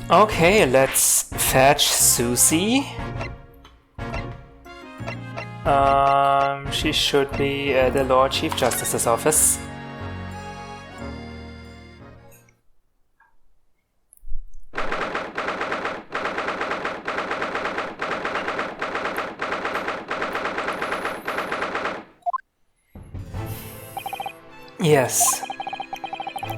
Okay, let's fetch Susie. She should be at the Lord Chief Justice's office. Yes.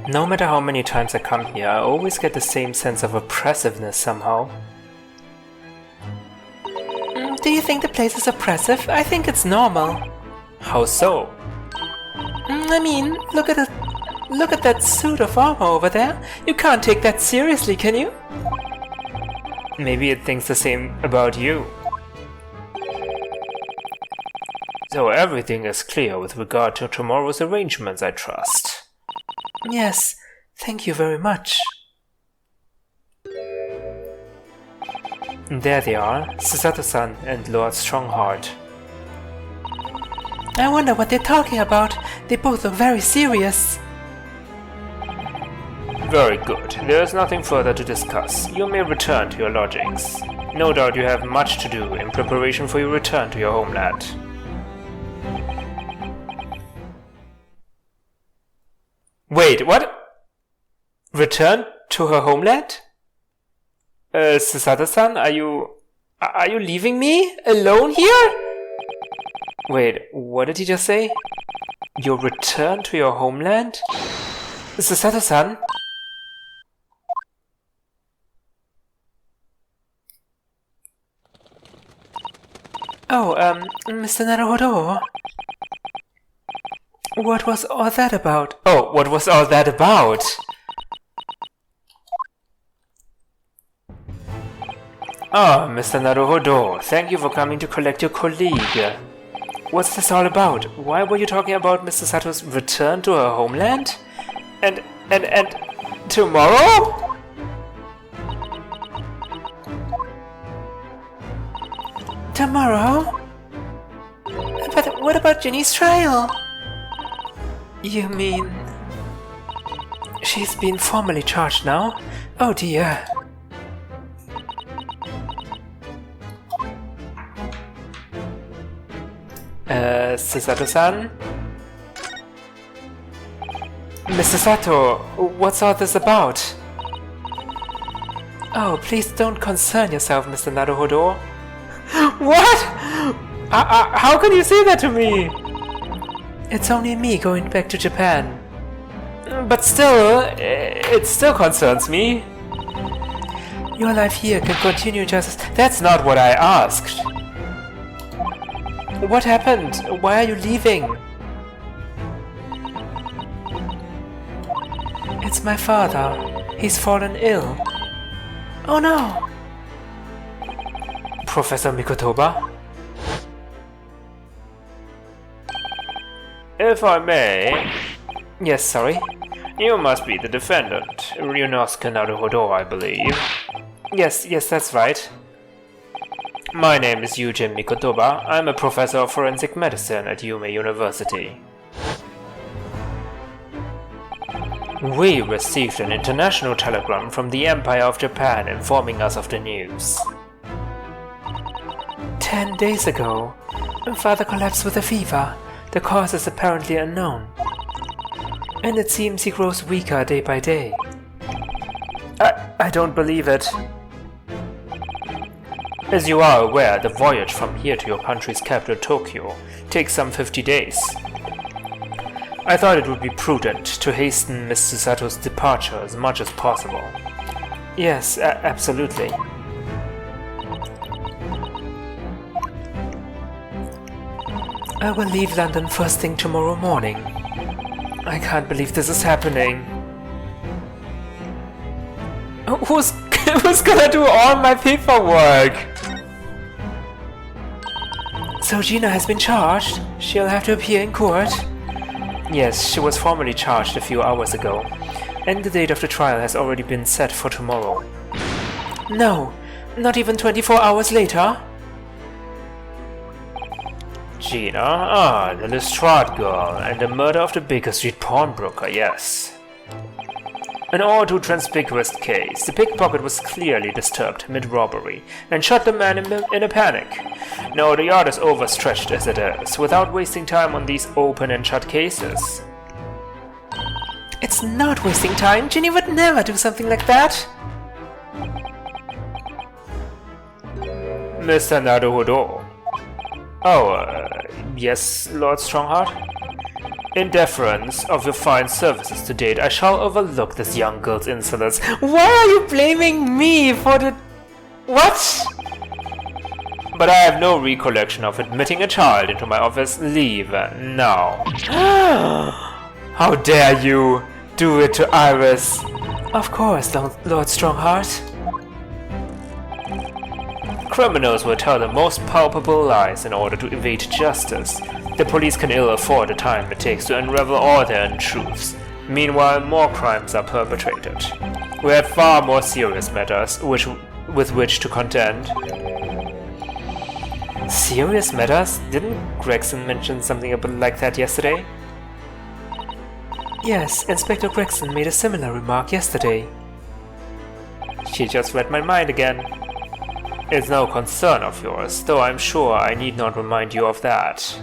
No matter how many times I come here, I always get the same sense of oppressiveness somehow. Do you think the place is oppressive? I think it's normal. How so? I mean, look at that suit of armor over there. You can't take that seriously, can you? Maybe it thinks the same about you. So everything is clear with regard to tomorrow's arrangements, I trust. Yes, thank you very much. There they are, Susato-san and Lord Strongheart. I wonder what they're talking about. They both look very serious. Very good. There is nothing further to discuss. You may return to your lodgings. No doubt you have much to do in preparation for your return to your homeland. Wait, what? Return to her homeland? Susato-san, are you leaving me alone here? Wait, what did he just say? Your return to your homeland? Susato-san? Oh, Mr. Naruhodo? What was all that about? Oh, what was all that about? Ah, Mr. Naruhodo, thank you for coming to collect your colleague. What's this all about? Why were you talking about Mr. Sato's return to her homeland? And tomorrow? Tomorrow? But what about Jenny's trial? You mean... she's been formally charged now? Oh dear. Susato-san? Mr. Sato, what's all this about? Oh, please don't concern yourself, Mr. Naruhodo. What? How can you say that to me? It's only me going back to Japan. But still, it still concerns me. Your life here can continue just as... That's not what I asked. What happened? Why are you leaving? It's my father. He's fallen ill. Oh no! Professor Mikotoba? If I may... Yes, sorry. You must be the defendant, Ryunosuke Naruhodo, I believe. Yes, that's right. My name is Eugene Mikotoba. I'm a professor of forensic medicine at Yume University. We received an international telegram from the Empire of Japan informing us of the news. 10 days ago, father collapsed with a fever. The cause is apparently unknown. And it seems he grows weaker day by day. I don't believe it. As you are aware, the voyage from here to your country's capital, Tokyo, takes some 50 days. I thought it would be prudent to hasten Mr. Sato's departure as much as possible. Yes, absolutely. I will leave London first thing tomorrow morning. I can't believe this is happening. Who's gonna do all my paperwork? So Gina has been charged? She'll have to appear in court? Yes, she was formally charged a few hours ago, and the date of the trial has already been set for tomorrow. No, not even 24 hours later? Gina? The Lestrade girl, and the murder of the Baker Street pawnbroker, yes. An all too conspicuous case. The pickpocket was clearly disturbed mid-robbery and shot the man in a panic. No, the yard is overstretched as it is, without wasting time on these open and shut cases. It's not wasting time. Ginny would never do something like that. Mr. Naruhodo. Oh, yes, Lord Strongheart? In deference of your fine services to date, I shall overlook this young girl's insolence. Why are you blaming me for the... What? But I have no recollection of admitting a child into my office. Leave now. How dare you do it to Iris? Of course, Lord Strongheart. Criminals will tell the most palpable lies in order to evade justice. The police can ill afford the time it takes to unravel all their untruths. Meanwhile, more crimes are perpetrated. We have far more serious matters with which to contend. Serious matters? Didn't Gregson mention something like that yesterday? Yes, Inspector Gregson made a similar remark yesterday. She just read my mind again. It's no concern of yours, though I'm sure I need not remind you of that.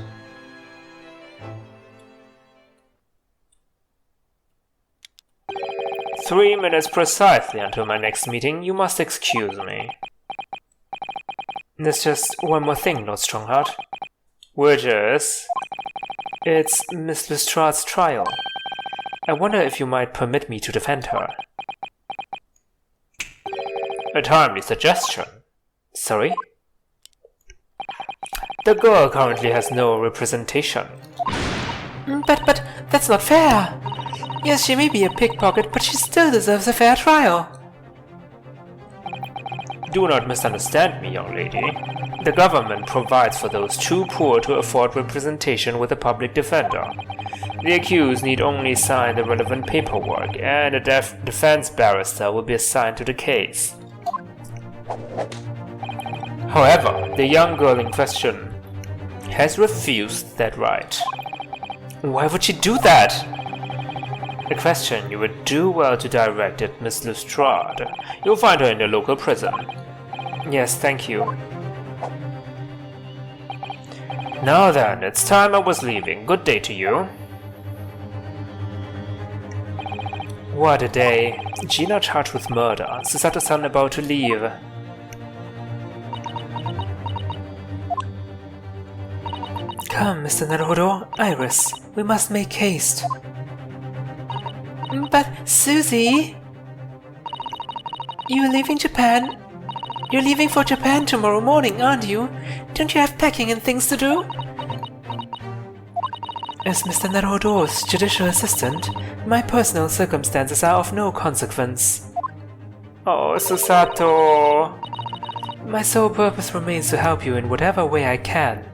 "3 minutes precisely until my next meeting. You must excuse me." There's just one more thing, Lord Strongheart. Which is... It's Miss Lestrade's trial. I wonder if you might permit me to defend her. A timely suggestion. Sorry? The girl currently has no representation. But that's not fair. Yes, she may be a pickpocket, but she still deserves a fair trial. Do not misunderstand me, young lady. The government provides for those too poor to afford representation with a public defender. The accused need only sign the relevant paperwork, and a defense barrister will be assigned to the case. However, the young girl in question has refused that right. Why would she do that? A question you would do well to direct at Miss Lestrade. You'll find her in the local prison. Yes, thank you. Now then, it's time I was leaving. Good day to you. What a day. Gina charged with murder. Susato-san about to leave. Come, Mr. Naruhodo. Iris, we must make haste. But, Susie... You're leaving Japan? You're leaving for Japan tomorrow morning, aren't you? Don't you have packing and things to do? As Mr. Naruhodo's judicial assistant, my personal circumstances are of no consequence. Oh, Susato... My sole purpose remains to help you in whatever way I can.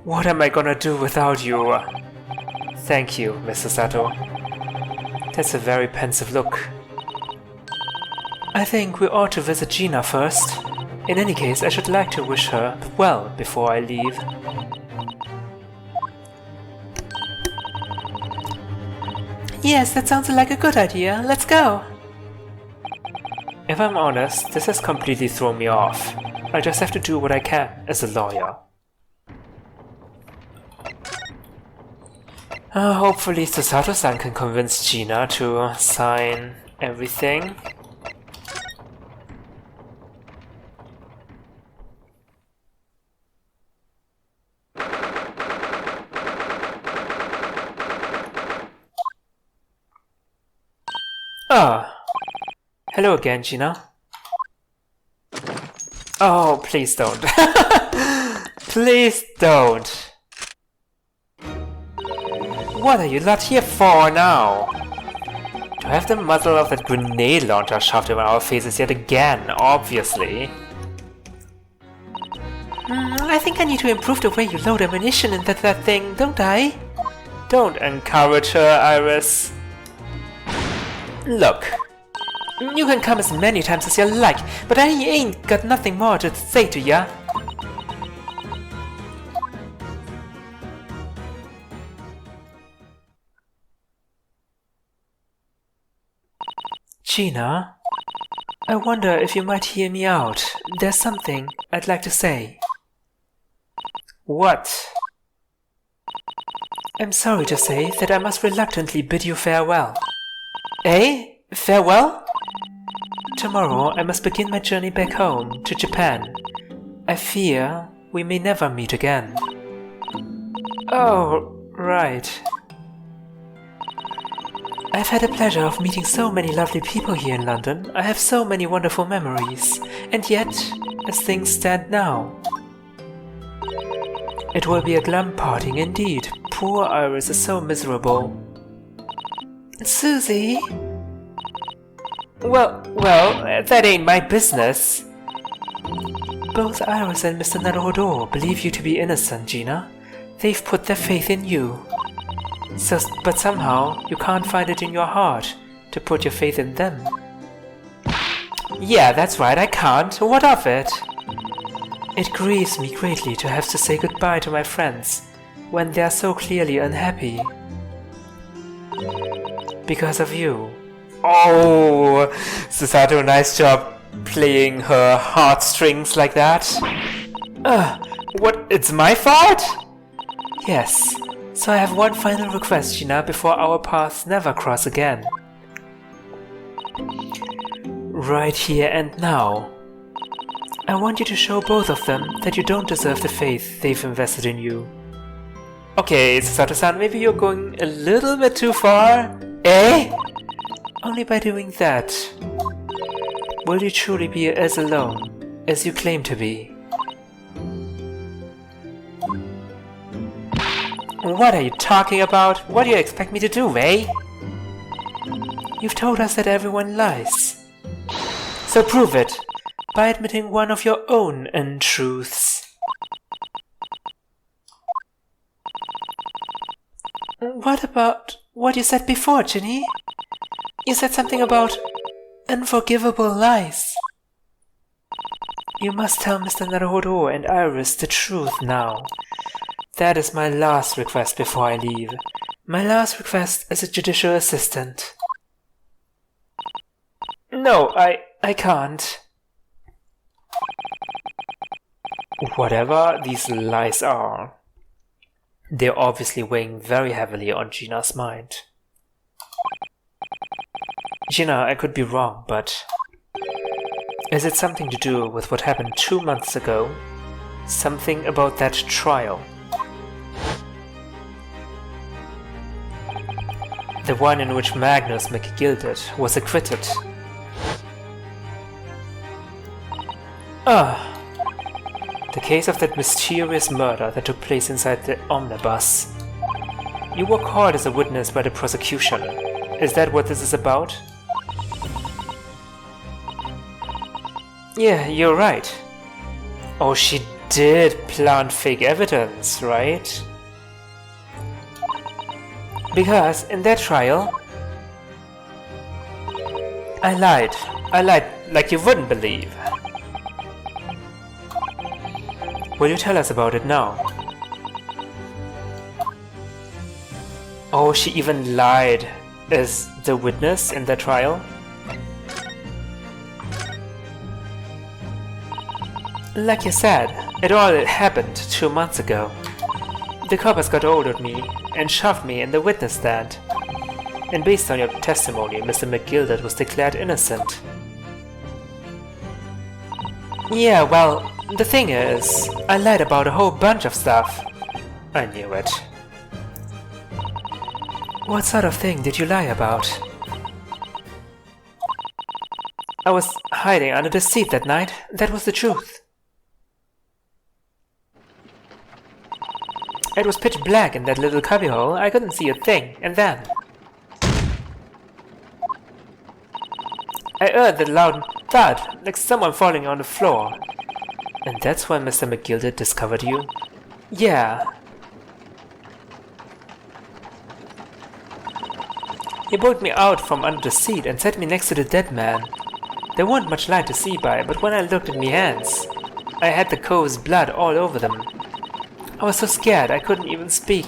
What am I gonna do without you? Thank you, Miss Susato. That's a very pensive look. I think we ought to visit Gina first. In any case, I should like to wish her well before I leave. Yes, that sounds like a good idea. Let's go! If I'm honest, this has completely thrown me off. I just have to do what I can as a lawyer. Hopefully Susato-san can convince Gina to sign everything. Ah, hello again, Gina. Oh, please don't. Please don't. What are you lot here for now? To have the muzzle of that grenade launcher shoved in our faces yet again, obviously. I think I need to improve the way you load ammunition into that thing, don't I? Don't encourage her, Iris. Look, you can come as many times as you like, but I ain't got nothing more to say to ya. Gina, I wonder if you might hear me out. There's something I'd like to say. What? I'm sorry to say that I must reluctantly bid you farewell. Eh? Farewell? Tomorrow I must begin my journey back home, to Japan. I fear we may never meet again. Oh, right. I've had the pleasure of meeting so many lovely people here in London. I have so many wonderful memories. And yet, as things stand now, it will be a glum parting indeed. Poor Iris is so miserable. Susie? Well, that ain't my business. Both Iris and Mr. Naruhodo believe you to be innocent, Gina. They've put their faith in you. But somehow, you can't find it in your heart to put your faith in them. Yeah, that's right, I can't. What of it? It grieves me greatly to have to say goodbye to my friends when they are so clearly unhappy. Because of you. Oh, Susato, nice job playing her heartstrings like that. What, it's my fault? Yes, so I have one final request, Gina, before our paths never cross again. Right here and now. I want you to show both of them that you don't deserve the faith they've invested in you. Okay, Susato-san, maybe you're going a little bit too far? Eh? Only by doing that will you truly be as alone as you claim to be. What are you talking about? What do you expect me to do, eh? You've told us that everyone lies. So prove it by admitting one of your own untruths. What about what you said before, Ginny? You said something about unforgivable lies. You must tell Mr. Naruhodo and Iris the truth now. That is my last request before I leave. My last request as a judicial assistant. No, I can't. Whatever these lies are, they're obviously weighing very heavily on Gina's mind. Gina, I could be wrong, but is it something to do with what happened 2 months ago? Something about that trial? The one in which Magnus McGilded was acquitted. The case of that mysterious murder that took place inside the omnibus. You were called as a witness by the prosecution. Is that what this is about? Yeah, you're right. Oh, she did plant fake evidence, right? Because in that trial, I lied like you wouldn't believe. Will you tell us about it now? Oh, she even lied as the witness in the trial? Like you said, it all happened 2 months ago. The coppers got hold of me and shoved me in the witness stand. And based on your testimony, Mr. McGilded was declared innocent. Yeah, well, the thing is, I lied about a whole bunch of stuff. I knew it. What sort of thing did you lie about? I was hiding under the seat that night. That was the truth. It was pitch black in that little cubbyhole. I couldn't see a thing, and then I heard the loud thud, like someone falling on the floor. And that's when Mr. McGilded discovered you? Yeah. He pulled me out from under the seat and set me next to the dead man. There weren't much light to see by, but when I looked at me hands, I had the cove's blood all over them. I was so scared I couldn't even speak.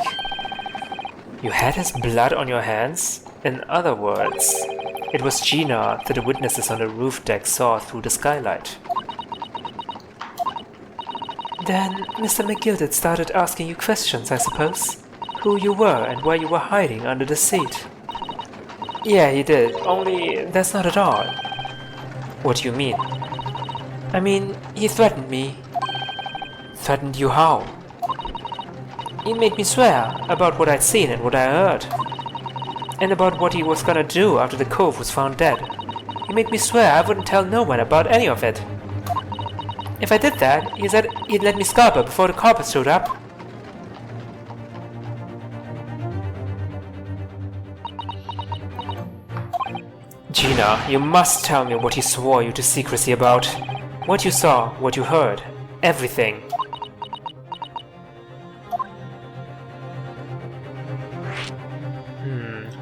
You had his blood on your hands? In other words, It was Gina that the witnesses on the roof deck saw through the skylight. Then Mr. McGilded started asking you questions, I suppose? Who you were and why you were hiding under the seat. Yeah, he did, only that's not at all. What do you mean? I mean, he threatened me. Threatened you how? He made me swear about what I'd seen and what I heard. And about what he was gonna do after the cove was found dead. He made me swear I wouldn't tell no one about any of it. If I did that, he said he'd let me scalp before the coppers showed up. Gina, you must tell me what he swore you to secrecy about. What you saw, what you heard, everything.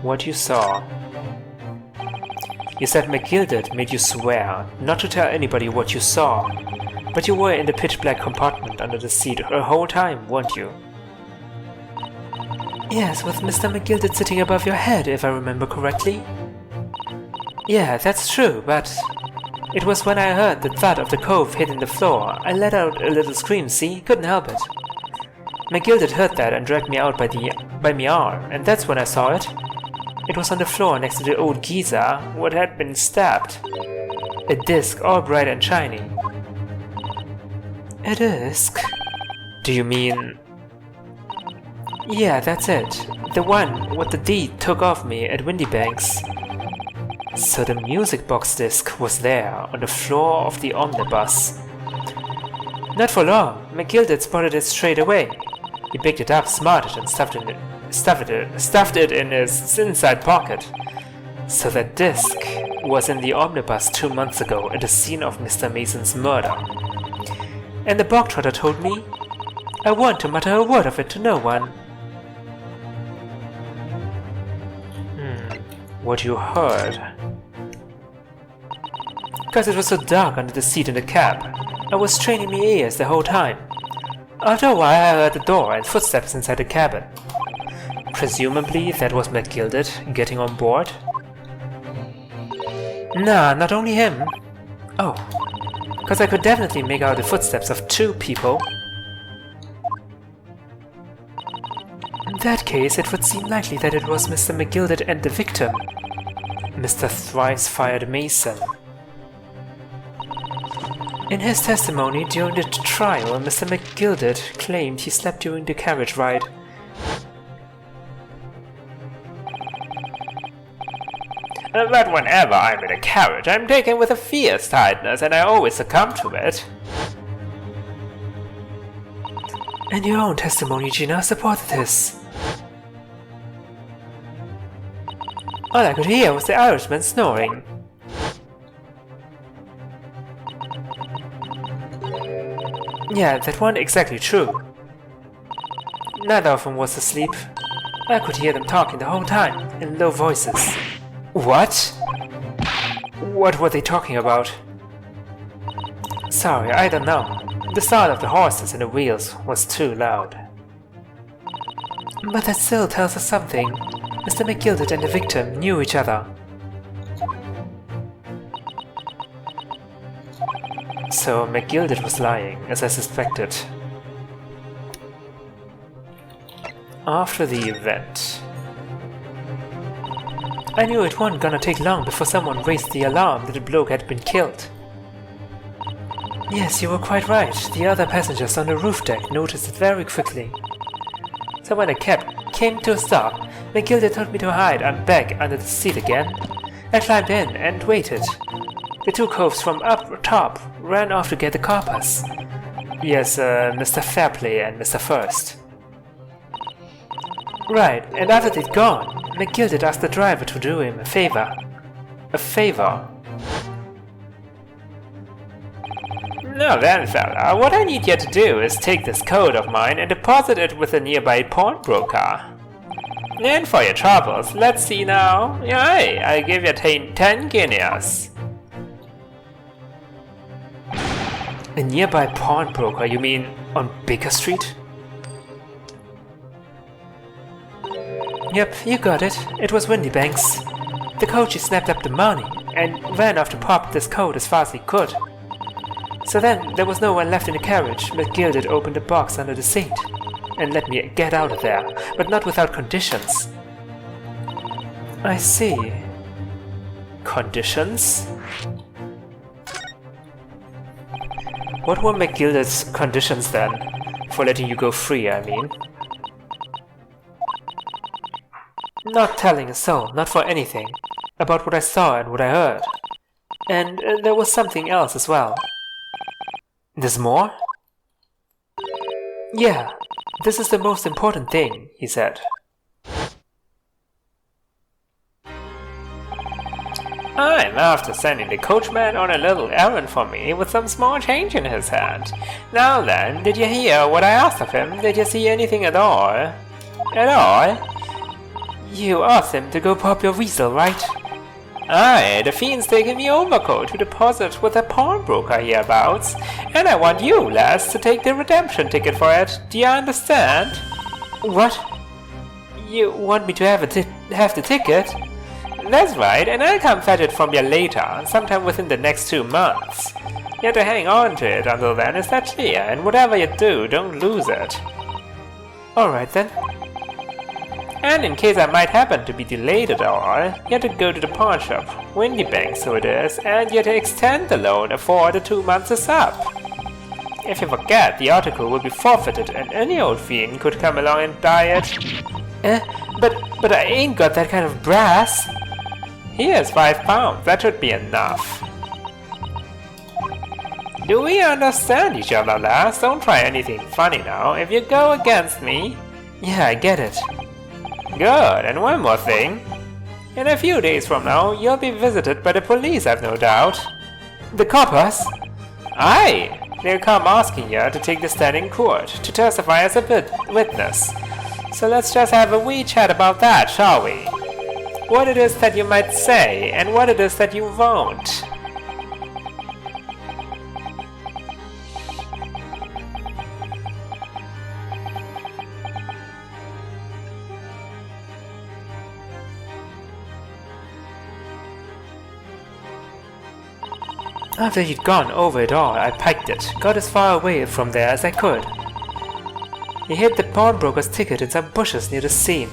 What you saw. You said McGilded made you swear not to tell anybody what you saw, but you were in the pitch-black compartment under the seat the whole time, weren't you? Yes, with Mr. McGilded sitting above your head, if I remember correctly. Yeah, that's true, but it was when I heard the thud of the cove hitting the floor, I let out a little scream, see? Couldn't help it. McGilded heard that and dragged me out by my arm, and that's when I saw it. It was on the floor next to the old geezer, what had been stabbed. A disc, all bright and shiny. A disc? Do you mean... Yeah, that's it. The one what the deed took off me at Windybanks. So the music box disc was there, on the floor of the omnibus. Not for long, McGilded spotted it straight away. He picked it up, smarted, and stuffed it in his inside pocket. So that disc was in the omnibus 2 months ago at the scene of Mr. Mason's murder. And the bog trotter told me I want to mutter a word of it to no one. What you heard? Because it was so dark under the seat in the cab, I was straining my ears the whole time. After a while I heard the door and footsteps inside the cabin. Presumably that was McGilded getting on board? Nah, not only him. Oh, because I could definitely make out the footsteps of 2 people. In that case, it would seem likely that it was Mr. McGilded and the victim, Mr. Thrice-Fired Mason. In his testimony during the trial, Mr. McGilded claimed he slept during the carriage ride. But whenever I'm in a carriage, I'm taken with a fierce tightness and I always succumb to it. And your own testimony, Gina, supported this. All I could hear was the Irishman snoring. Yeah, that wasn't exactly true. Neither of them was asleep. I could hear them talking the whole time, in low voices. What? What were they talking about? Sorry, I don't know. The sound of the horses and the wheels was too loud. But that still tells us something. Mr. McGilded and the victim knew each other. So McGilded was lying, as I suspected. After the event, I knew it wasn't gonna take long before someone raised the alarm that the bloke had been killed. Yes, you were quite right. The other passengers on the roof deck noticed it very quickly. So when the cab came to a stop, McGilded told me to hide back under the seat again. I climbed in and waited. The 2 coves from up top ran off to get the coppers. Yes, Mr. Fairplay and Mr. First. Right, and after they'd gone, McGilded asked the driver to do him a favor. A favor? Now then, fella, what I need you to do is take this coat of mine and deposit it with a nearby pawnbroker. And for your troubles, let's see now. Aye, I give you 10 guineas. A nearby pawnbroker, you mean on Baker Street? Yep, you got it. It was Windybanks. The coachee snapped up the money and ran off to pop this coat as fast as he could. So then there was no one left in the carriage. McGilded opened the box under the seat and let me get out of there, but not without conditions. I see. Conditions? What were McGilded's conditions then? For letting you go free, I mean. Not telling a soul, not for anything, about what I saw and what I heard. And there was something else as well. There's more? Yeah, this is the most important thing, he said. I'm after sending the coachman on a little errand for me with some small change in his hand. Now then, did you hear what I asked of him? Did you see anything at all? At all? You asked him to go pop your weasel, right? Aye, the fiend's taking me overcoat to deposit with a pawnbroker hereabouts, and I want you, lass, to take the redemption ticket for it. Do you understand? What? You want me to have the ticket? That's right, and I'll come fetch it from you later, sometime within the next 2 months. You have to hang on to it until then, is that clear? And whatever you do, don't lose it. Alright then. And in case I might happen to be delayed at all, you have to go to the pawn shop, Windy Bank so it is, and you have to extend the loan before the 2 months is up. If you forget, the article will be forfeited and any old fiend could come along and buy it. But I ain't got that kind of brass. Here's £5, that should be enough. Do we understand each other, lass? Don't try anything funny now. If you go against me... Yeah, I get it. Good, and one more thing. In a few days from now, you'll be visited by the police, I've no doubt. The coppers? Aye! They'll come asking you to take the stand in court, to testify as a witness. So let's just have a wee chat about that, shall we? What it is that you might say, and what it is that you won't. After he'd gone over it all, I piked it, got as far away from there as I could. He hid the pawnbroker's ticket in some bushes near the scene.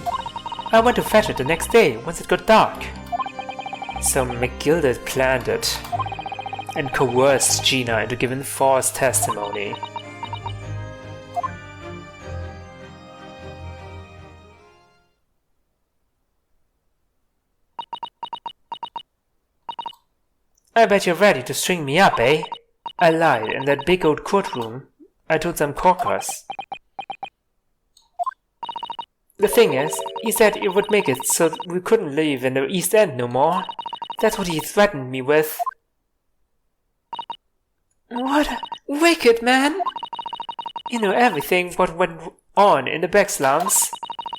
I went to fetch it the next day, once it got dark. So McGilded planned it, and coerced Gina into giving false testimony. I bet you're ready to string me up, eh? I lied in that big old courtroom. I told some corkers. The thing is, he said it would make it so we couldn't live in the East End no more. That's what he threatened me with. What a wicked man! He knew everything what went on in the back slums.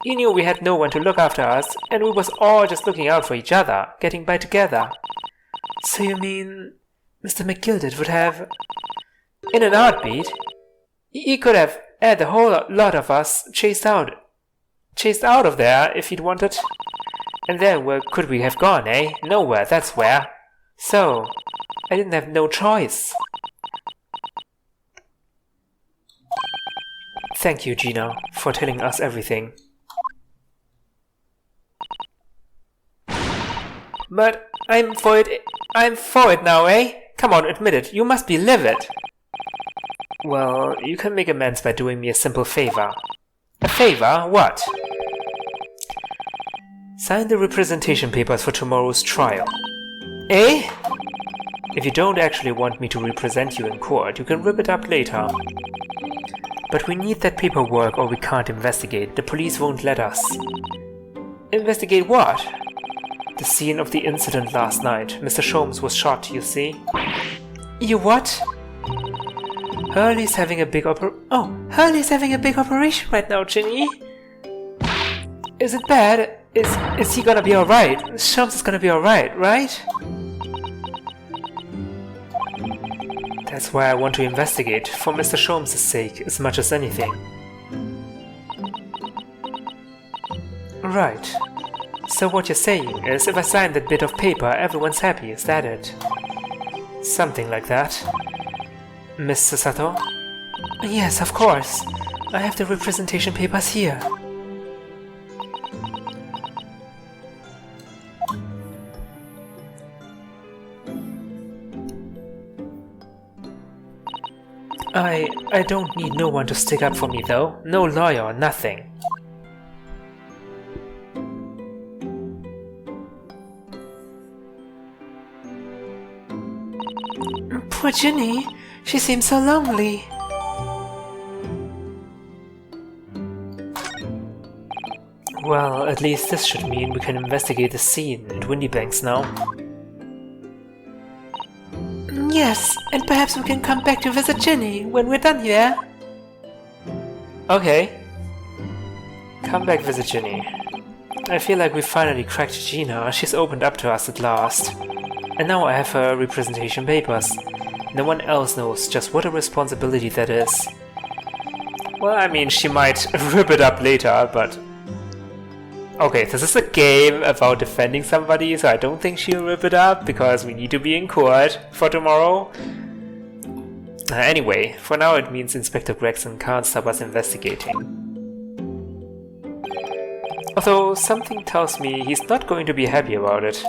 He knew we had no one to look after us, and we was all just looking out for each other, getting by together. So you mean Mr. McGilded would have... In an heartbeat, he could have had the whole lot of us chased out of there if he'd wanted. And then where could we have gone, eh? Nowhere, that's where. So, I didn't have no choice. Thank you, Gina, for telling us everything. But I'm for it now, eh? Come on, admit it, you must be livid. Well, you can make amends by doing me a simple favor. A favor? What? Sign the representation papers for tomorrow's trial. Eh? If you don't actually want me to represent you in court, you can rip it up later. But we need that paperwork or we can't investigate. The police won't let us. Investigate what? The scene of the incident last night. Mr. Sholmes was shot, you see. You what? Hurley's having a big Hurley's having a big operation right now, Ginny. Is it bad? Is he gonna be alright? Sholmes is gonna be alright, right? That's why I want to investigate, for Mr. Sholmes' sake, as much as anything. Right. So what you're saying is, if I sign that bit of paper, everyone's happy, is that it? Something like that. Miss Sato? Yes, of course. I have the representation papers here. I don't need no one to stick up for me though. No lawyer or nothing. Poor Ginny. She seems so lonely. Well, at least this should mean we can investigate the scene at Windybanks now. Yes, and perhaps we can come back to visit Ginny when we're done here. Okay. Come back visit Ginny. I feel like we finally cracked Gina. She's opened up to us at last. And now I have her representation papers. No one else knows just what a responsibility that is. Well, I mean, she might rip it up later, but... Okay, this is a game about defending somebody, so I don't think she'll rip it up, because we need to be in court for tomorrow. Anyway, for now it means Inspector Gregson can't stop us investigating. Although something tells me he's not going to be happy about it.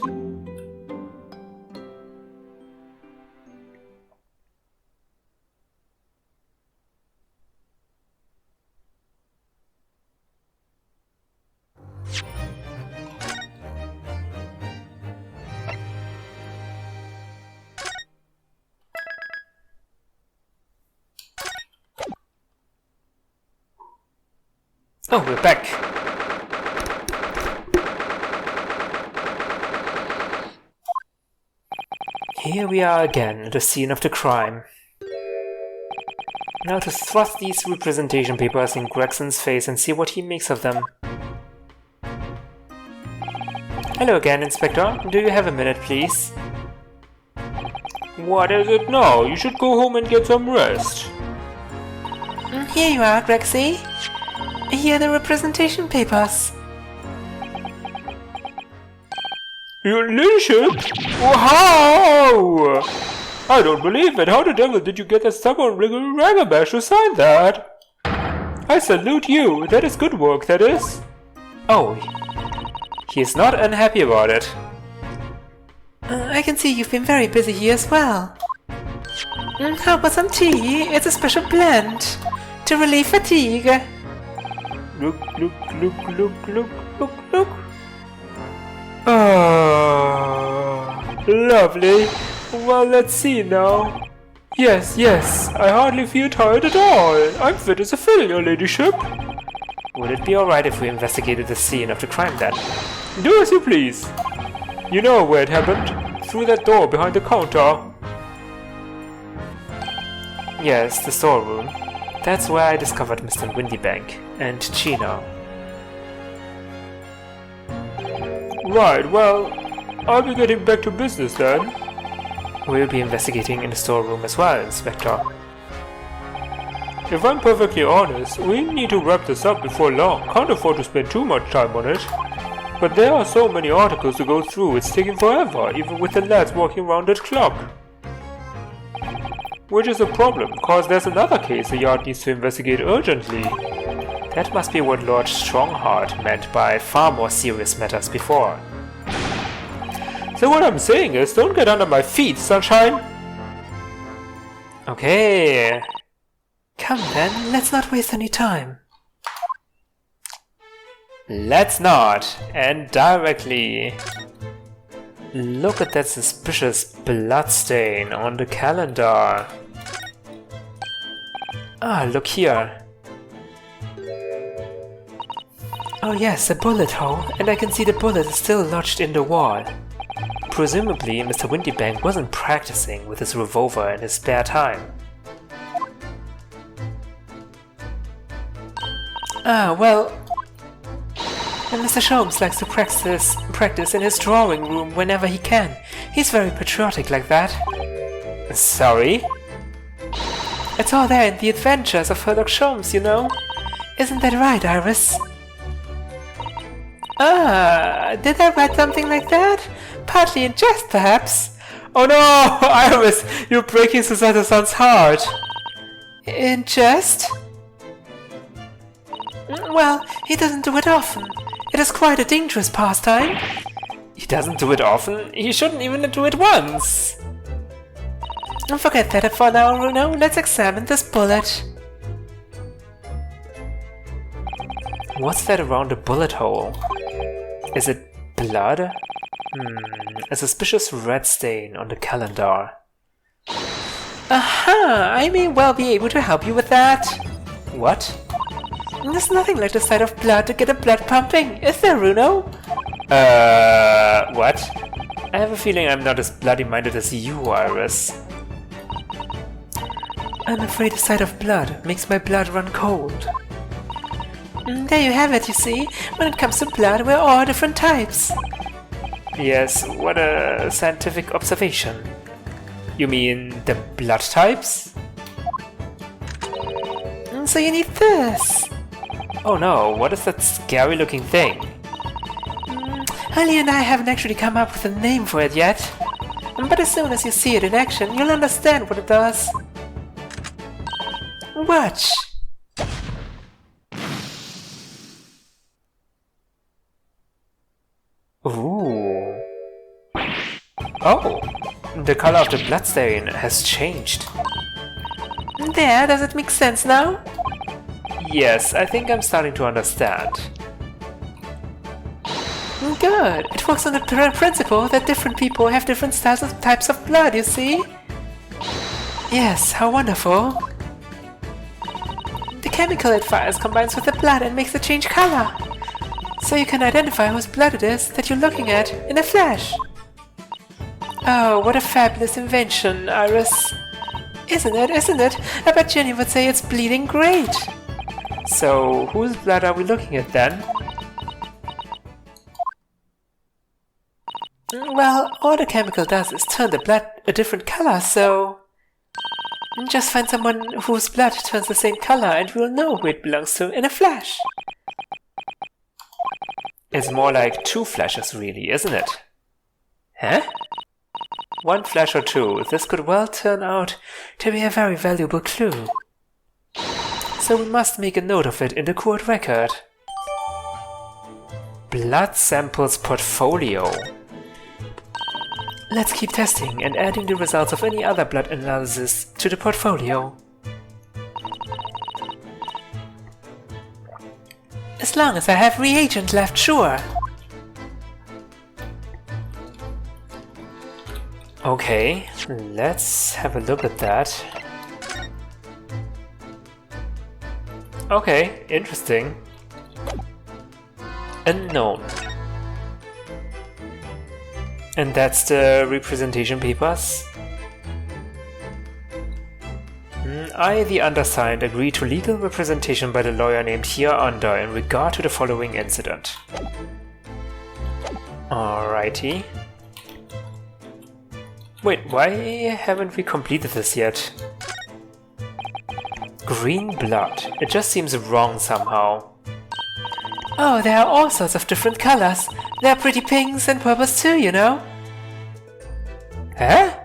Oh, we're back! Here we are again at the scene of the crime. Now to thrust these representation papers in Gregson's face and see what he makes of them. Hello again, Inspector. Do you have a minute, please? What is it now? You should go home and get some rest. Here you are, Gregsy. Here are the representation papers. Your ladyship? Wow! I don't believe it. How the devil did you get that stubborn ragabash to sign that? I salute you. That is good work, that is. Oh, he's not unhappy about it. I can see you've been very busy here as well. How about some tea? It's a special blend to relieve fatigue. Look. Lovely. Well, let's see now. Yes, I hardly feel tired at all. I'm fit as a fiddle, your ladyship. Would it be alright if we investigated the scene of the crime then? Do as you please. You know where it happened? Through that door behind the counter. Yes, the storeroom. That's where I discovered Mr. Windybank and Gina. Right, well, I'll be getting back to business then. We'll be investigating in the storeroom as well, Inspector. If I'm perfectly honest, we need to wrap this up before long. Can't afford to spend too much time on it. But there are so many articles to go through, it's taking forever, even with the lads walking around that clock. Which is a problem, cause there's another case the yard needs to investigate urgently. That must be what Lord Strongheart meant by far more serious matters before. So what I'm saying is, don't get under my feet, sunshine! Okay. Come then, let's not waste any time. Let's not, and directly. Look at that suspicious bloodstain on the calendar. Ah, look here. Oh yes, a bullet hole, and I can see the bullet is still lodged in the wall. Presumably, Mr. Windybank wasn't practicing with his revolver in his spare time. Ah, well... And Mr. Sholmes likes to practice in his drawing room whenever he can. He's very patriotic like that. Sorry? It's all there in the adventures of Sherlock Sholmes, you know. Isn't that right, Iris? Did I write something like that? Partly in jest, perhaps? Oh no, Iris, you're breaking Susanna-san's heart. In jest? Well, he doesn't do it often. It is quite a dangerous pastime. He doesn't do it often? He shouldn't even do it once. Forget that for now, Runo. Let's examine this bullet. What's that around the bullet hole? Is it blood? A suspicious red stain on the calendar. Aha! I may well be able to help you with that. What? There's nothing like the sight of blood to get the blood pumping, is there, Runo? What? I have a feeling I'm not as bloody-minded as you, Iris. I'm afraid the sight of blood makes my blood run cold. There you have it, you see. When it comes to blood, we're all different types. Yes, what a scientific observation. You mean the blood types? So you need this. Oh no, what is that scary looking thing? Ali and I haven't actually come up with a name for it yet. But as soon as you see it in action, you'll understand what it does. Watch! Ooh. Oh, the color of the bloodstain has changed. There, does it make sense now? Yes, I think I'm starting to understand. Good. It works on the principle that different people have different styles of types of blood, you see? Yes, how wonderful. The chemical it fires combines with the blood and makes it change color. So you can identify whose blood it is that you're looking at in a flash. Oh, what a fabulous invention, Iris. Isn't it, isn't it? I bet Jenny would say it's bleeding great. So, whose blood are we looking at then? Well, all the chemical does is turn the blood a different color, so... Just find someone whose blood turns the same color and we'll know who it belongs to in a flash. It's more like two flashes really, isn't it? Huh? One flash or two, this could well turn out to be a very valuable clue. So we must make a note of it in the court record. Blood samples portfolio. Let's keep testing and adding the results of any other blood analysis to the portfolio. As long as I have reagent left, sure. Okay, let's have a look at that. Okay, interesting. Unknown. And that's the representation papers. I, the undersigned, agree to legal representation by the lawyer named hereunder in regard to the following incident. Alrighty. Wait, why haven't we completed this yet? Green blood. It just seems wrong somehow. Oh, there are all sorts of different colors. There are pretty pinks and purples too, you know. Huh?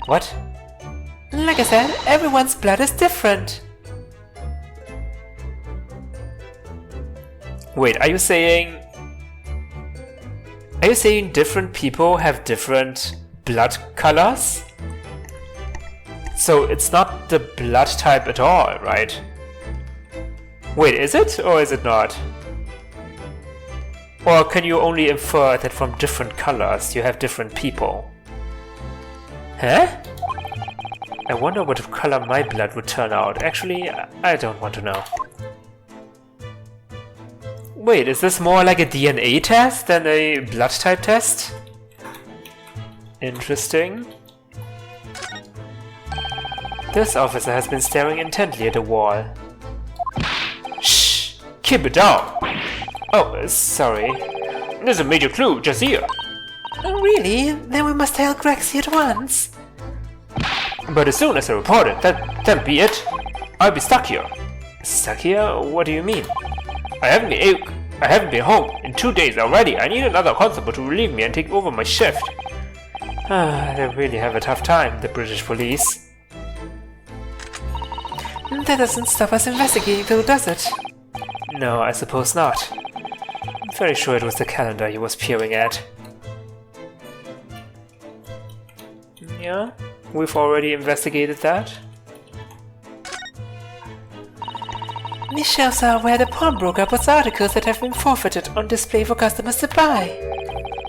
What? Like I said, everyone's blood is different. Wait, are you saying different people have different blood colors? So it's not the blood type at all, right? Wait, is it or is it not? Or can you only infer that from different colors you have different people? Huh? I wonder what color my blood would turn out. Actually, I don't want to know. Wait, is this more like a DNA test than a blood type test? Interesting. This officer has been staring intently at the wall. Shh! Keep it down! Oh, sorry. There's a major clue just here. Oh, really? Then we must tell Grexy at once. But as soon as I report it, that'll be it. I'll be stuck here. Stuck here? What do you mean? I haven't been I haven't been home in 2 days already. I need another constable to relieve me and take over my shift. They really have a tough time, the British police. That doesn't stop us investigating though, does it? No, I suppose not. I'm very sure it was the calendar he was peering at. Yeah, we've already investigated that. These shelves are where the pawnbroker puts articles that have been forfeited on display for customers to buy.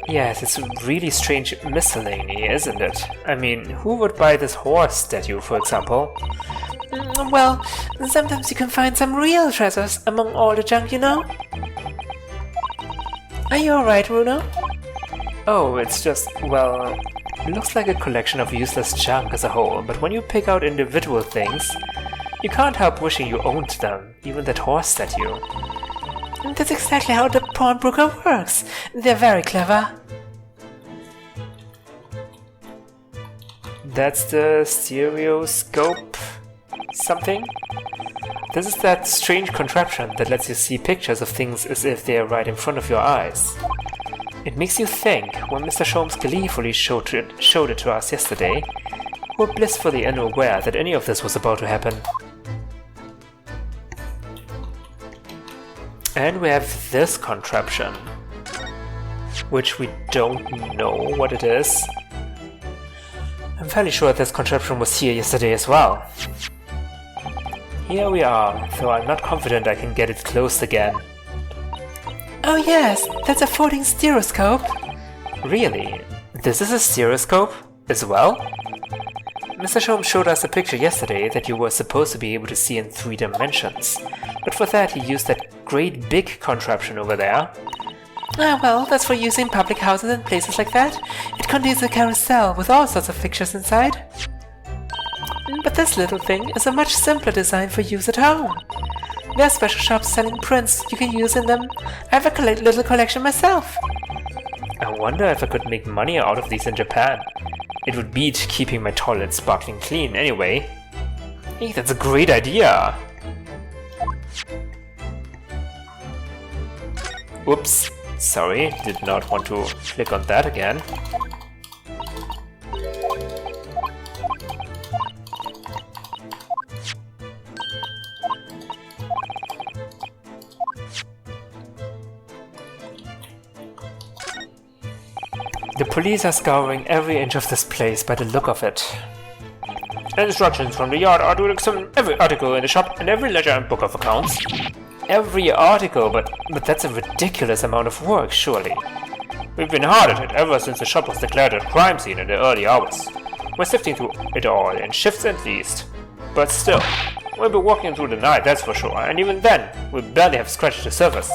Yes, it's a really strange miscellany, isn't it? I mean, who would buy this horse statue, for example? Well, sometimes you can find some real treasures among all the junk, you know? Are you alright, Runo? Oh, it's just, well, it looks like a collection of useless junk as a whole, but when you pick out individual things, you can't help wishing you owned them, even that horse statue. That's exactly how the pawnbroker works. They're very clever. That's the stereoscope something? This is that strange contraption that lets you see pictures of things as if they are right in front of your eyes. It makes you think. When Mr. Sholmes gleefully showed it to us yesterday, we were blissfully unaware that any of this was about to happen. And we have this contraption, which we don't know what it is. I'm fairly sure this contraption was here yesterday as well. Here we are, though I'm not confident I can get it closed again. Oh yes, that's a folding stereoscope. Really? This is a stereoscope as well? Mr. Sholmes showed us a picture yesterday that you were supposed to be able to see in 3 dimensions, but for that he used that great big contraption over there. Ah well, that's for use in public houses and places like that. It contains a carousel with all sorts of pictures inside. But this little thing is a much simpler design for use at home. There are special shops selling prints you can use in them. I have a little collection myself. I wonder if I could make money out of these in Japan. It would beat keeping my toilet sparkling clean anyway. Hey, that's a great idea! Oops, sorry, did not want to click on that again. The police are scouring every inch of this place by the look of it. Instructions from the yard are to examine every article in the shop and every ledger and book of accounts. Every article, but that's a ridiculous amount of work, surely. We've been hard at it ever since the shop was declared a crime scene in the early hours. We're sifting through it all in shifts at least. But still, we'll be walking through the night, that's for sure, and even then, we barely have scratched the surface.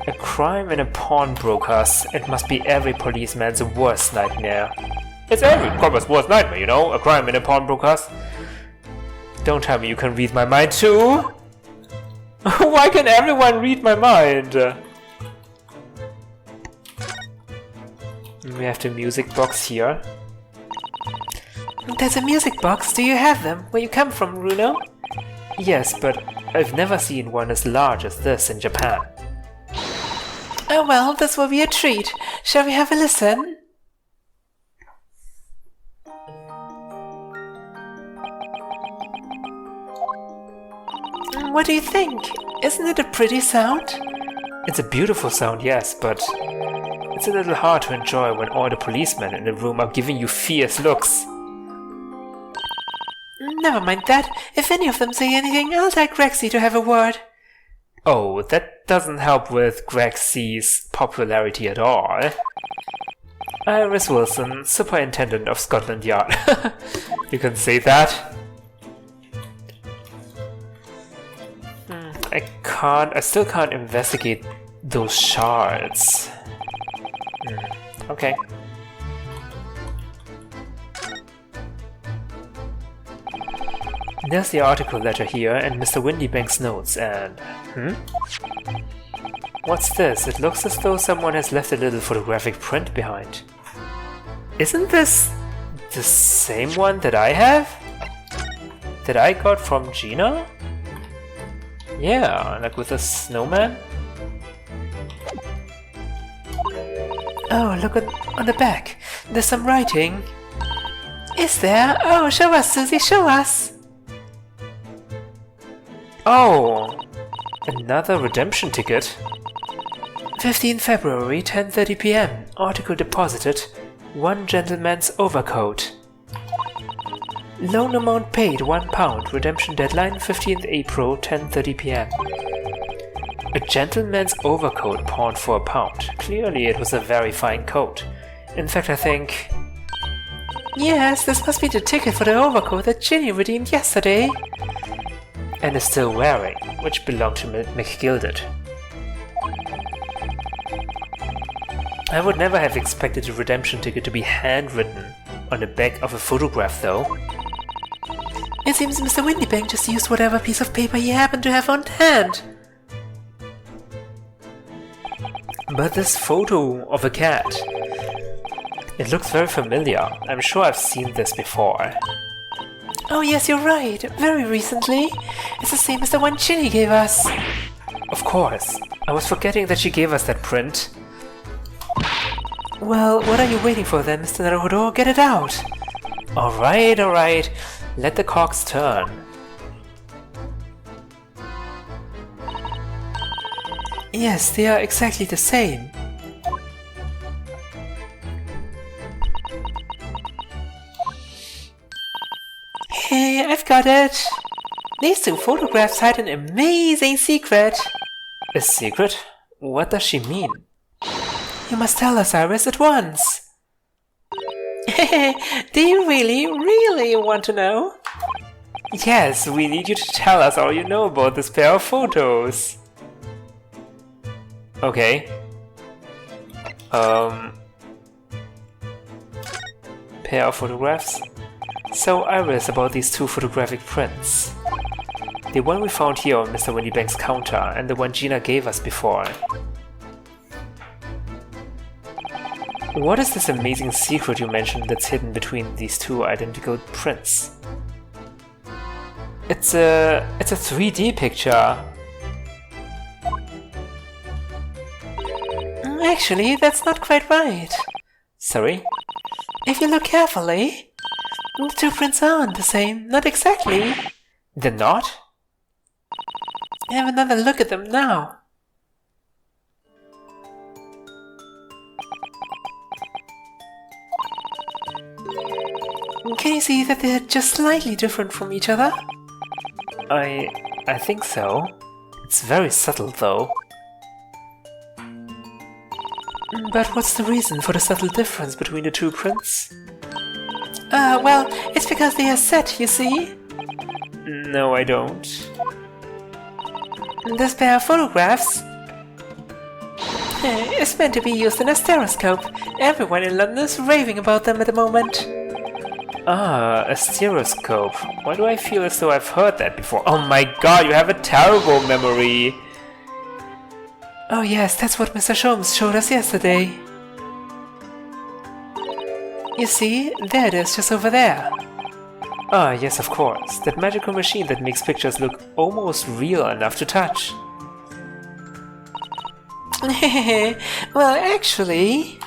A crime in a pawnbroker's. It must be every policeman's worst nightmare. It's every copper's worst nightmare, you know, a crime in a pawnbroker's. Don't tell me you can read my mind too! Why can everyone read my mind? We have the music box here. There's a music box. Do you have them? Where you come from, Runo? Yes, but I've never seen one as large as this in Japan. Oh well, this will be a treat. Shall we have a listen? What do you think? Isn't it a pretty sound? It's a beautiful sound, yes, but it's a little hard to enjoy when all the policemen in the room are giving you fierce looks. Never mind that. If any of them say anything, I'll tell Grexy to have a word. Oh, that doesn't help with Grexy's popularity at all. Iris Wilson, Superintendent of Scotland Yard. You can say that. I still can't investigate those shards. Okay. There's the article letter here and Mr. Windybank's notes and... What's this? It looks as though someone has left a little photographic print behind. Isn't this the same one that I have? That I got from Gina? Yeah, like with a snowman? Oh, look on the back. There's some writing. Is there? Oh, show us, Susie, show us! Oh! Another redemption ticket? 15 February, 10:30 p.m. Article deposited. One gentleman's overcoat. Loan amount paid £1. Redemption deadline 15th April, 10:30 p.m. A gentleman's overcoat pawned for £1. Clearly it was a very fine coat. In fact, I think... Yes, this must be the ticket for the overcoat that Ginny redeemed yesterday. And is still wearing, which belonged to McGilded. I would never have expected a redemption ticket to be handwritten on the back of a photograph, though. It seems Mr. Windybank just used whatever piece of paper he happened to have on hand. But this photo of a cat... It looks very familiar. I'm sure I've seen this before. Oh yes, you're right. Very recently. It's the same as the one Ginny gave us. Of course. I was forgetting that she gave us that print. Well, what are you waiting for then, Mr. Naruhodo? Get it out! Alright, alright. Let the cogs turn. Yes, they are exactly the same. Hey, I've got it! These two photographs hide an amazing secret! A secret? What does she mean? You must tell us, Iris, at once! Do you really want to know? Yes, we need you to tell us all you know about this pair of photos! Okay. Pair of photographs? So Iris, about these two photographic prints. The one we found here on Mr. Windybank's counter and the one Gina gave us before. What is this amazing secret you mentioned that's hidden between these two identical prints? It's a 3D picture. Actually, that's not quite right. Sorry? If you look carefully, the two prints aren't the same, not exactly. They're not? Have another look at them now. Can you see that they're just slightly different from each other? I think so. It's very subtle though. But what's the reason for the subtle difference between the two prints? Well, it's because they are set, you see? No, I don't. This pair of photographs is meant to be used in a stereoscope. Everyone in London is raving about them at the moment. Ah, a stereoscope. Why do I feel as though I've heard that before? Oh my god, you have a terrible memory! Oh yes, that's what Mr. Sholmes showed us yesterday. You see, there it is, just over there. Ah, yes, of course. That magical machine that makes pictures look almost real enough to touch. Well, actually...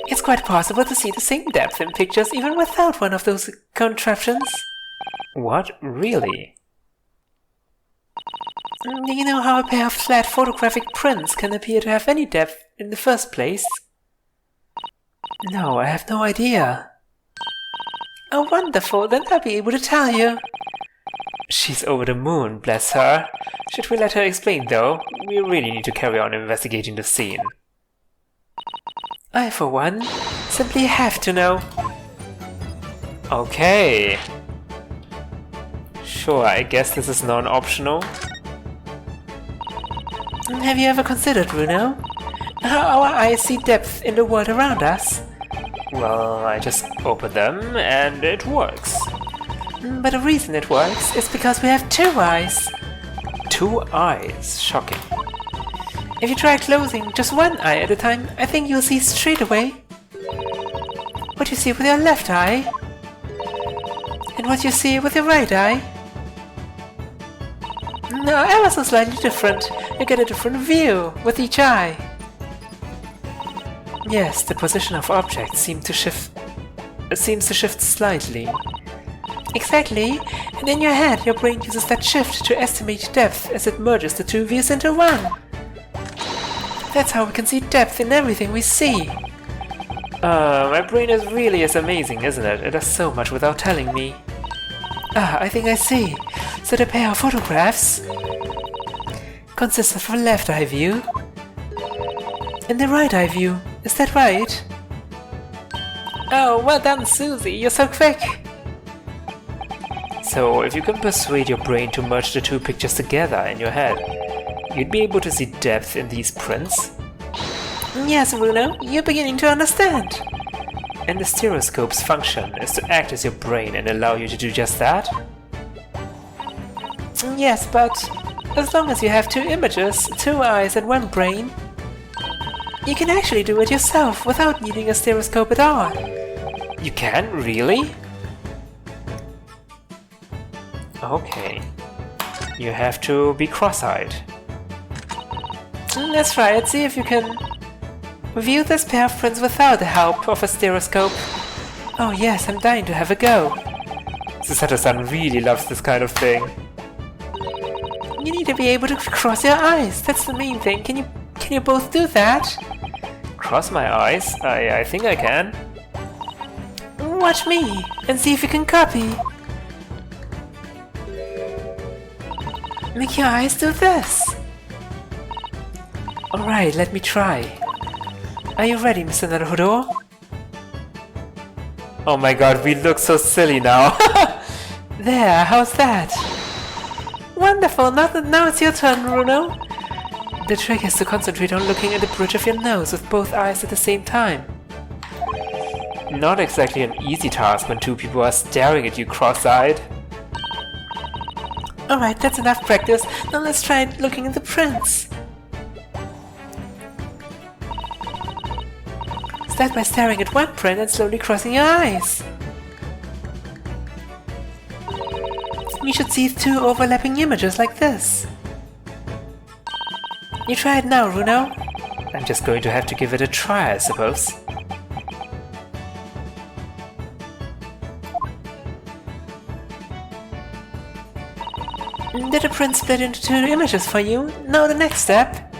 it's quite possible to see the same depth in pictures even without one of those contraptions. What? Really? You know how a pair of flat photographic prints can appear to have any depth in the first place? No, I have no idea. Oh, wonderful, then I'll be able to tell you. She's over the moon, bless her. Should we let her explain, though? We really need to carry on investigating the scene. I, for one, simply have to know. Okay. Sure, I guess this is non-optional. Have you ever considered, Runo, how our eyes see depth in the world around us? Well, I just open them and it works. But the reason it works is because we have two eyes. Two eyes? Shocking. If you try closing just one eye at a time, I think you'll see straight away what you see with your left eye and what you see with your right eye. No, ever so slightly different. You get a different view with each eye. Yes, the position of objects seems to shift slightly. Exactly, and in your head, your brain uses that shift to estimate depth as it merges the two views into one. That's how we can see depth in everything we see. My brain is really as amazing, isn't it? It does so much without telling me. Ah, I think I see. So the pair of photographs consists of a left eye view and the right eye view. Is that right? Oh, well done, Susie. You're so quick. So, if you can persuade your brain to merge the two pictures together in your head, you'd be able to see depth in these prints? Yes, Runo, you're beginning to understand. And the stereoscope's function is to act as your brain and allow you to do just that? Yes, but as long as you have two images, two eyes and one brain, you can actually do it yourself without needing a stereoscope at all. You can? Really? Okay. You have to be cross-eyed. Let's try it, see if you can view this pair of prints without the help of a stereoscope. Oh yes, I'm dying to have a go. Susato-san really loves this kind of thing. You need to be able to cross your eyes, that's the main thing. Can you both do that? Cross my eyes? I think I can. Watch me, and see if you can copy. Make your eyes do this. Alright, let me try. Are you ready, Mr. Naruhodo? Oh my god, we look so silly now. There, how's that? Wonderful, now it's your turn, Runo. The trick is to concentrate on looking at the bridge of your nose with both eyes at the same time. Not exactly an easy task when two people are staring at you cross-eyed. Alright, that's enough practice. Now let's try looking at the prints. Start by staring at one print and slowly crossing your eyes. You should see two overlapping images like this. You try it now, Runo. I'm just going to have to give it a try, I suppose. Did the print split into two images for you? Now the next step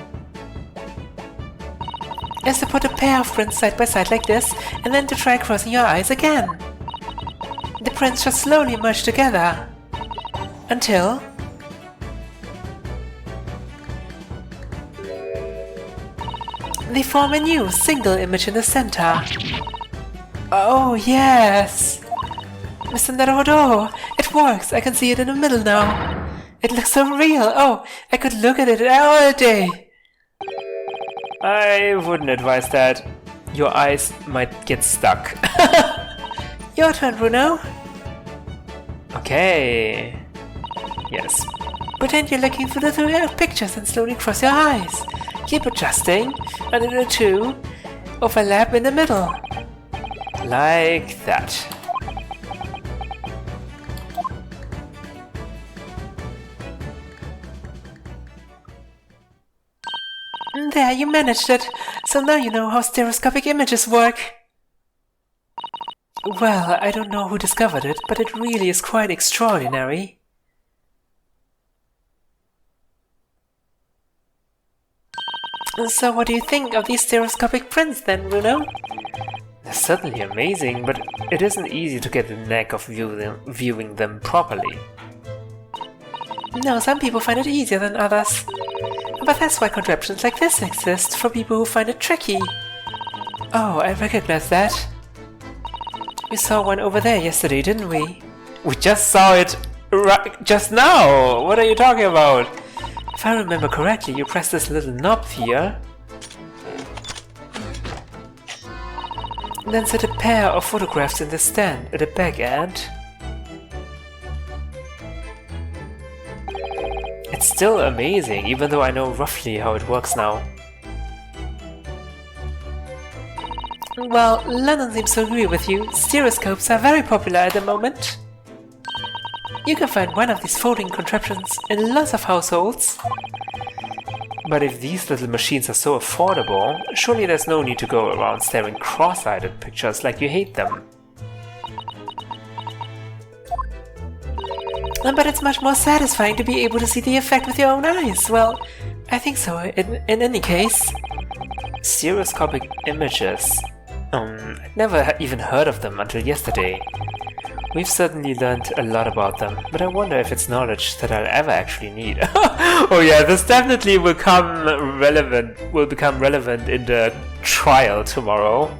is to put a pair of prints side by side like this, and then to try crossing your eyes again. The prints should slowly merge together until they form a new single image in the center. Oh yes! Mr. Naruhodo, it works! I can see it in the middle now. It looks so real! Oh, I could look at it all day! I wouldn't advise that. Your eyes might get stuck. Your turn, Runo. Okay. Yes. Pretend you're looking through the two pictures and slowly cross your eyes. Keep adjusting until the two overlap in the middle. Like that. There, you managed it. So now you know how stereoscopic images work. Well, I don't know who discovered it, but it really is quite extraordinary. So what do you think of these stereoscopic prints then, Runo? They're certainly amazing, but it isn't easy to get the knack of viewing them properly. No, some people find it easier than others. But that's why contraptions like this exist, for people who find it tricky. Oh, I recognize that. We saw one over there yesterday, didn't we? We just saw it just now! What are you talking about? If I remember correctly, you press this little knob here, then set a pair of photographs in the stand at the back end. It's still amazing, even though I know roughly how it works now. Well, London seems to agree with you. Stereoscopes are very popular at the moment. You can find one of these folding contraptions in lots of households. But if these little machines are so affordable, surely there's no need to go around staring cross-eyed at pictures like you hate them. But it's much more satisfying to be able to see the effect with your own eyes. Well, I think so, in any case. Stereoscopic images. I'd never even heard of them until yesterday. We've certainly learned a lot about them, but I wonder if it's knowledge that I'll ever actually need. Oh yeah, this definitely will become relevant in the trial tomorrow.